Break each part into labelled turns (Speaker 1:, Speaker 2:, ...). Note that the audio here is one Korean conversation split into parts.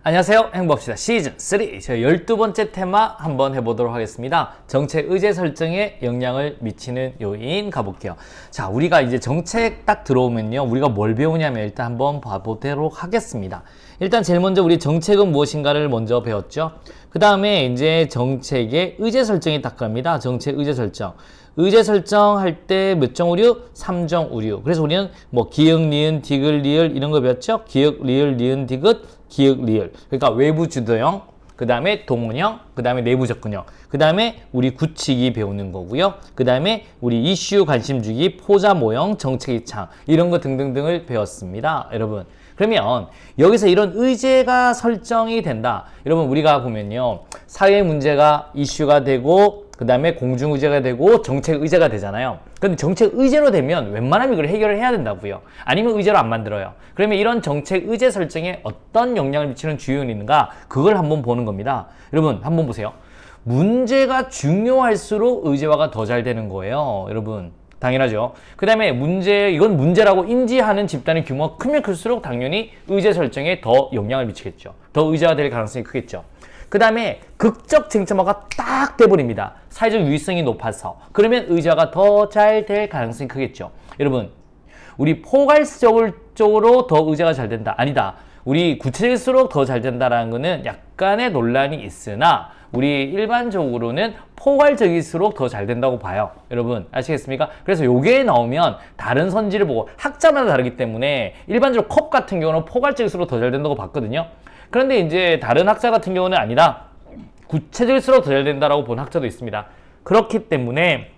Speaker 1: 안녕하세요. 행복합시다. 시즌 3. 저희 12번째 테마 한번 해보도록 하겠습니다. 정책 의제 설정에 영향을 미치는 요인 가볼게요. 자, 우리가 이제 정책 딱 들어오면요. 우리가 뭘 배우냐면 일단 한번 봐보도록 하겠습니다. 일단 제일 먼저 우리 정책은 무엇인가를 먼저 배웠죠. 그 다음에 이제 정책의 의제 설정이 딱 갑니다. 정책 의제 설정. 의제 설정할 때 몇 정 오류? 3정 오류. 그래서 우리는 뭐 기역, 니은, 디귿, 리을 이런 거 배웠죠? 기역, 리을, 니은, 디귿, 기역, 리을. 그러니까 외부 주도형, 그 다음에 동원형, 그 다음에 내부 접근형, 그 다음에 우리 굳히기 배우는 거고요. 그 다음에 우리 이슈 관심 주기, 포자 모형, 정책 이창 이런 거 등등등을 배웠습니다. 여러분. 그러면 여기서 이런 의제가 설정이 된다. 여러분 우리가 보면요. 사회 문제가 이슈가 되고 그 다음에 공중의제가 되고 정책 의제가 되잖아요. 근데 정책 의제로 되면 웬만하면 이걸 해결을 해야 된다고요. 아니면 의제로 안 만들어요. 그러면 이런 정책 의제 설정에 어떤 영향을 미치는 주요 요인이 있는가? 그걸 한번 보는 겁니다. 여러분 한번 보세요. 문제가 중요할수록 의제화가 더 잘 되는 거예요. 여러분. 당연하죠. 그 다음에 이건 문제라고 인지하는 집단의 규모가 크면 클수록 당연히 의제 설정에 더 영향을 미치겠죠. 더 의제화 될 가능성이 크겠죠. 그 다음에 극적 쟁점화가 딱 돼버립니다. 사회적 유의성이 높아서. 그러면 의제화가 더 잘 될 가능성이 크겠죠. 여러분, 우리 포괄적으로 더 의제가 잘 된다. 아니다. 우리 구체적일수록 더 잘 된다라는 거는 약간의 논란이 있으나 우리 일반적으로는 포괄적일수록 더 잘 된다고 봐요. 여러분 아시겠습니까? 그래서 요게 나오면 다른 선지를 보고 학자마다 다르기 때문에 일반적으로 컵 같은 경우는 포괄적일수록 더 잘 된다고 봤거든요. 그런데 이제 다른 학자 같은 경우는 아니다. 구체적일수록 더 잘 된다라고 본 학자도 있습니다. 그렇기 때문에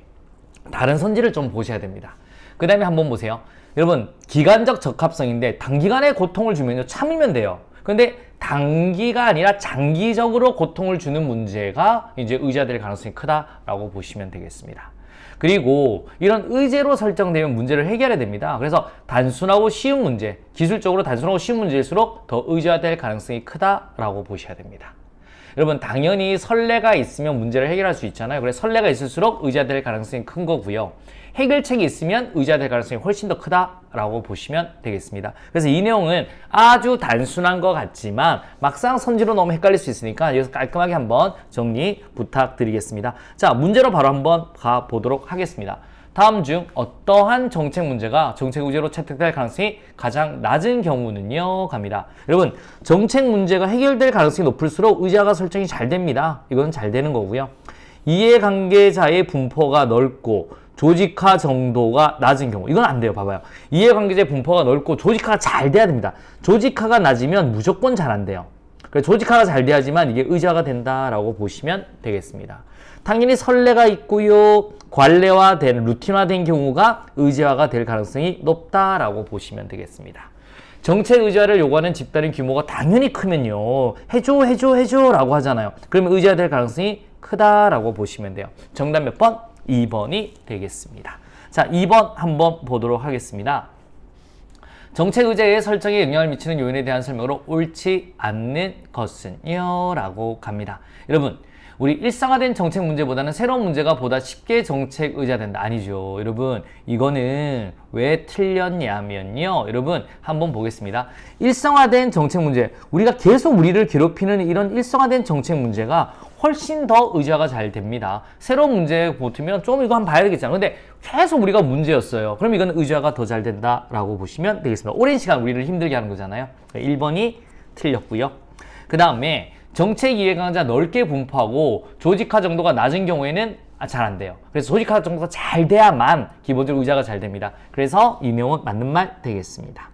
Speaker 1: 다른 선지를 좀 보셔야 됩니다. 그 다음에 한번 보세요. 여러분 기간적 적합성인데 단기간에 고통을 주면요 참으면 돼요. 근데 단기가 아니라 장기적으로 고통을 주는 문제가 이제 의제화될 가능성이 크다라고 보시면 되겠습니다. 그리고 이런 의제로 설정되면 문제를 해결해야 됩니다. 그래서 단순하고 쉬운 문제, 기술적으로 단순하고 쉬운 문제일수록 더 의제화될 가능성이 크다라고 보셔야 됩니다. 여러분 당연히 선례가 있으면 문제를 해결할 수 있잖아요. 그래서 선례가 있을수록 의제화될 가능성이 큰 거고요. 해결책이 있으면 의제화될 가능성이 훨씬 더 크다라고 보시면 되겠습니다. 그래서 이 내용은 아주 단순한 것 같지만 막상 선지로 너무 헷갈릴 수 있으니까 여기서 깔끔하게 한번 정리 부탁드리겠습니다. 자, 문제로 바로 한번 가보도록 하겠습니다. 다음 중 어떠한 정책 문제가 정책 의제로 채택될 가능성이 가장 낮은 경우는요? 갑니다. 여러분, 정책 문제가 해결될 가능성이 높을수록 의제화가 설정이 잘 됩니다. 이건 잘 되는 거고요. 이해관계자의 분포가 넓고 조직화 정도가 낮은 경우 이건 안 돼요. 봐봐요. 이해관계자의 분포가 넓고 조직화가 잘 돼야 됩니다. 조직화가 낮으면 무조건 잘 안 돼요. 그래서 조직화가 잘 돼야지만 이게 의제화가 된다라고 보시면 되겠습니다. 당연히 선례가 있고요. 관례화된 루틴화된 경우가 의제화가 될 가능성이 높다라고 보시면 되겠습니다. 정책 의제화를 요구하는 집단의 규모가 당연히 크면요. 해줘 라고 하잖아요. 그러면 의제화될 가능성이 크다라고 보시면 돼요. 정답 몇 번? 2번이 되겠습니다. 자, 2번 한번 보도록 하겠습니다. 정책 의제의 설정에 영향을 미치는 요인에 대한 설명으로 옳지 않는 것은요? 라고 갑니다. 여러분, 우리 일상화된 정책 문제보다는 새로운 문제가 보다 쉽게 정책 의제화된다. 아니죠. 여러분, 이거는 왜 틀렸냐면요. 여러분, 한번 보겠습니다. 일상화된 정책 문제. 우리가 계속 우리를 괴롭히는 이런 일상화된 정책 문제가 훨씬 더 의제화가 잘 됩니다. 새로운 문제 보시면 좀 이거 한번 봐야 되겠잖아요. 근데 계속 우리가 문제였어요. 그럼 이거는 의제화가 더 잘 된다라고 보시면 되겠습니다. 오랜 시간 우리를 힘들게 하는 거잖아요. 1번이 틀렸고요. 그 다음에 정책 이해관계자 넓게 분포하고 조직화 정도가 낮은 경우에는 잘 안 돼요. 그래서 조직화 정도가 잘 돼야만 기본적으로 의제화가 잘 됩니다. 그래서 이 내용은 맞는 말 되겠습니다.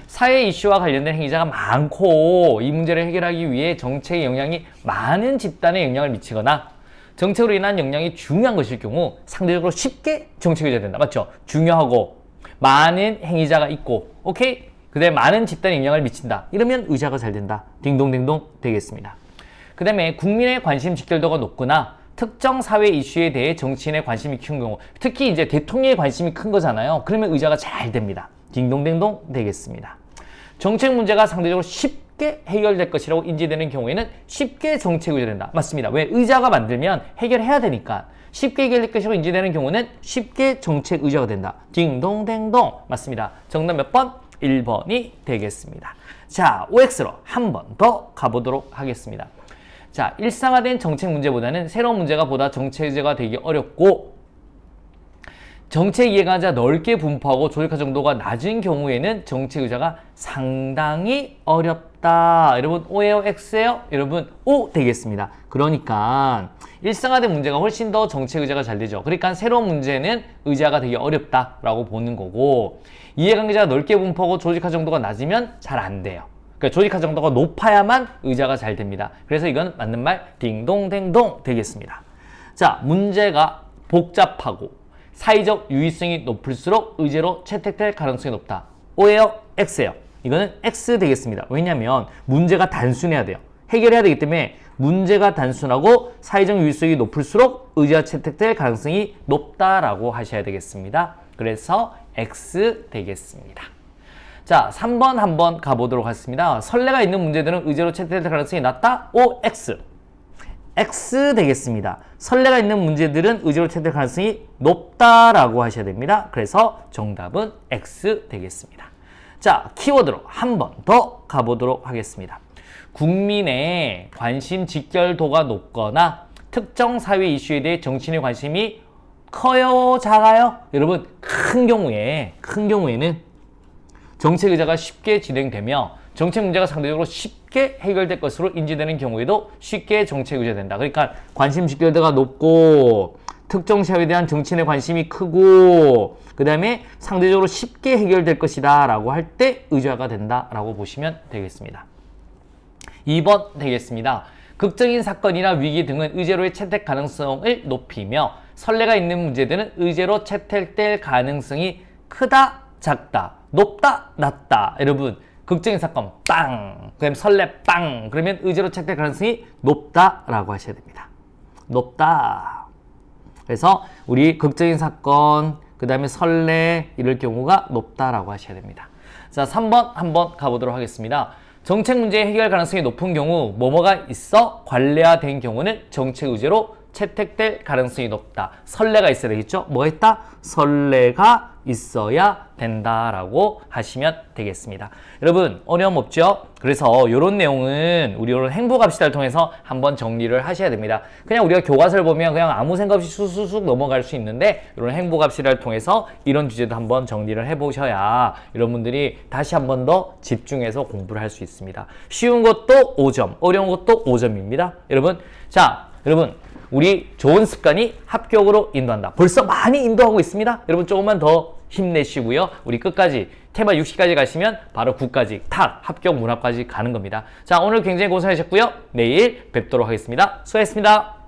Speaker 1: 사회 이슈와 관련된 행위자가 많고 이 문제를 해결하기 위해 정책의 영향이 많은 집단에 영향을 미치거나 정책으로 인한 영향이 중요한 것일 경우 상대적으로 쉽게 정책 의제가 된다. 맞죠? 중요하고 많은 행위자가 있고 오케이? 그다음에 많은 집단에 영향을 미친다. 이러면 의제화가 잘 된다. 딩동댕동 되겠습니다. 그 다음에 국민의 관심 직결도가 높거나 특정 사회 이슈에 대해 정치인의 관심이 큰 경우 특히 이제 대통령의 관심이 큰 거잖아요. 그러면 의제화가 잘 됩니다. 딩동댕동 되겠습니다. 정책 문제가 상대적으로 쉽게 해결될 것이라고 인지되는 경우에는 쉽게 정책 의제된다. 맞습니다. 왜? 의제화가 만들면 해결해야 되니까. 쉽게 해결될 것이라고 인지되는 경우는 쉽게 정책 의제화가 된다. 딩동댕동 맞습니다. 정답 몇 번? 1번이 되겠습니다. 자, OX로 한 번 더 가보도록 하겠습니다. 자, 일상화된 정책 문제보다는 새로운 문제가 보다 정책 의제가 되기 어렵고 정책 이해가자 넓게 분포하고 조직화 정도가 낮은 경우에는 정책 의제가 상당히 어렵다. 여러분 O예요? X예요? 여러분 O 되겠습니다. 그러니까 일상화된 문제가 훨씬 더 정책 의제가 잘 되죠. 그러니까 새로운 문제는 의제가 되게 어렵다라고 보는 거고 이해관계자가 넓게 분포하고 조직화 정도가 낮으면 잘 안 돼요. 그러니까 조직화 정도가 높아야만 의제가 잘 됩니다. 그래서 이건 맞는 말 딩동댕동 되겠습니다. 자, 문제가 복잡하고 사회적 유의성이 높을수록 의제로 채택될 가능성이 높다. O예요? X예요? 이거는 X 되겠습니다. 왜냐하면 문제가 단순해야 돼요. 해결해야 되기 때문에 문제가 단순하고 사회적 유의성이 높을수록 의제가 채택될 가능성이 높다라고 하셔야 되겠습니다. 그래서 X 되겠습니다. 자, 3번 한번 가보도록 하겠습니다. 선례가 있는 문제들은 의제로 채택될 가능성이 낮다. O, X. X 되겠습니다. 선례가 있는 문제들은 의제로 채택될 가능성이 높다라고 하셔야 됩니다. 그래서 정답은 X 되겠습니다. 자, 키워드로 한 번 더 가보도록 하겠습니다. 국민의 관심 직결도가 높거나 특정 사회 이슈에 대해 정치인의 관심이 커요? 작아요? 여러분, 큰 경우에는 정책 의제가 쉽게 진행되며 정책 문제가 상대적으로 쉽게 해결될 것으로 인지되는 경우에도 쉽게 정책 의제된다. 그러니까 관심 직결도가 높고 특정 사회에 대한 정치인의 관심이 크고 그 다음에 상대적으로 쉽게 해결될 것이다 라고 할 때 의제화가 된다 라고 보시면 되겠습니다. 2번 되겠습니다. 극적인 사건이나 위기 등은 의제로의 채택 가능성을 높이며 선례가 있는 문제들은 의제로 채택될 가능성이 크다, 작다, 높다, 낮다. 여러분, 극적인 사건 빵, 그다음 선례 빵, 그러면 의제로 채택될 가능성이 높다라고 하셔야 됩니다. 높다. 그래서 우리 극적인 사건, 그 다음에 선례 이럴 경우가 높다라고 하셔야 됩니다. 자, 3번 한번 가보도록 하겠습니다. 정책 문제 해결 가능성이 높은 경우 뭐뭐가 있어 관례화된 경우는 정책 의제로 채택될 가능성이 높다. 선례가 있어야 되겠죠? 뭐가 있다? 선례가 있어야 된다라고 하시면 되겠습니다. 여러분, 어려움 없죠? 그래서 이런 내용은 우리 이런 행복합시다를 통해서 한번 정리를 하셔야 됩니다. 그냥 우리가 교과서를 보면 그냥 아무 생각 없이 쑥쑥 넘어갈 수 있는데 이런 행복합시다를 통해서 이런 주제도 한번 정리를 해보셔야 여러분들이 다시 한 번 더 집중해서 공부를 할 수 있습니다. 쉬운 것도 5점, 어려운 것도 5점입니다. 여러분, 자, 여러분 우리 좋은 습관이 합격으로 인도한다. 벌써 많이 인도하고 있습니다. 여러분 조금만 더 힘내시고요. 우리 끝까지 테마 60까지 가시면 바로 9까지 탁 합격 문합까지 가는 겁니다. 자, 오늘 굉장히 고생하셨고요. 내일 뵙도록 하겠습니다. 수고하셨습니다.